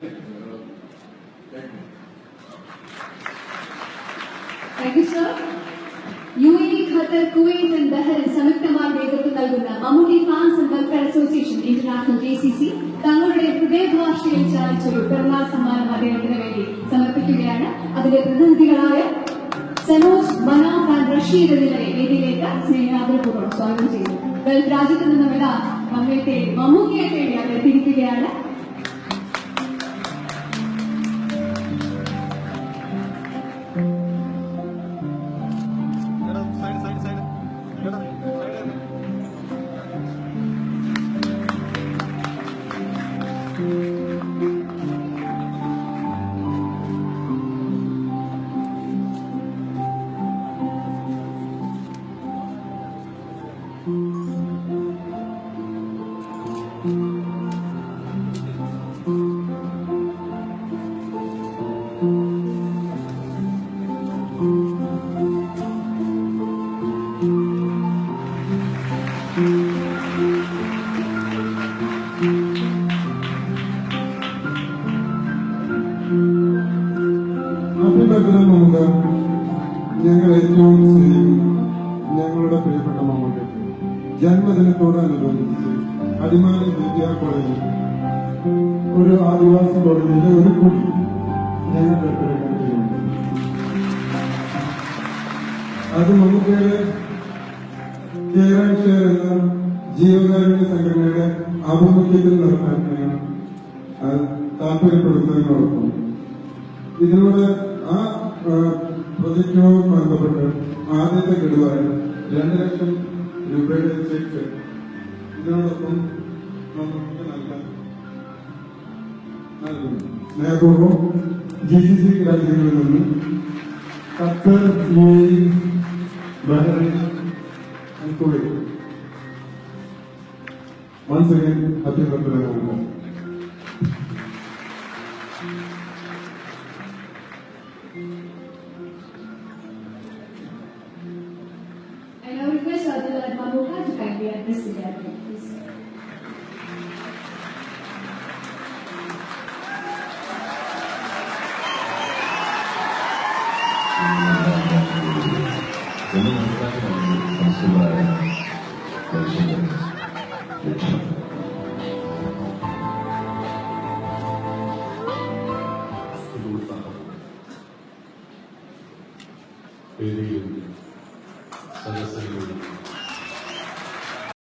Thank you, sir. UAE, Qatar, Kuwait and Bahrain സംയുക്തമായി നേതൃത്വം നൽകുന്ന Mammootty fans and welfare association international JCC തങ്ങളുടെ ഹൃദയഭാഷയിൽ ചാലിച്ചൊരു പിറന്നാൾ സമ്മാനം അദ്ദേഹത്തിന് വേണ്ടി സമർപ്പിക്കുകയാണ്. അതിലെ പ്രതിനിധികളായ സനോജ്, മനാഫ് ആൻഡ് റഷീദ് എന്നിവരെ വേദിയിലേക്ക് സ്നേഹാദരപൂർവ്വം സ്വാഗതം ചെയ്യുന്നു. ഗൾഫ് രാജ്യത്ത് നിന്നുമെല്ലാം മമ്മൂട്ടിയെ തേടി അവർ എത്തിയിരിക്കുകയാണ്. ഞങ്ങൾ ഏറ്റവും ഞങ്ങളുടെ പ്രിയപ്പെട്ട മമ്മൂട്ടി ജന്മദിനത്തോടനുബന്ധിച്ച് അടിമാലി വിദ്യാ കോളേജിൽ ഒരു ആദിവാസി കോളേജിന്റെ ഒരു കുടി ഞങ്ങൾ ഏർപ്പെടുക്കാൻ ചെയ്യുന്നുണ്ട്. അത് മമ്മൂട്ടിയുടെ കെയർ ആൻഡ് ഷെയർ എന്ന ജീവകാരുണ്യ സംഘടനയുടെ ആഭിമുഖ്യത്തിൽ നടത്താൻ താല്പര്യപ്പെടുന്നതിനോടൊപ്പം ഇതിലൂടെ ആ പ്രൊജക്റ്റുമായി ബന്ധപ്പെട്ട് ആദ്യത്തെ ഗഡുവായി 2 ലക്ഷം രൂപയുടെ ചെക്ക് ഇതിനോടൊപ്പം നമുക്ക് നൽകുന്നു. സ്നേഹപൂർവ്വം GCC രാജ്യങ്ങളിൽ നിന്ന് Qatar, UAE, Bahrain and Kuwait. Once again, happy birthday, Mama. I now request Adil Mamuka to kindly address the gathering, please. Thank you.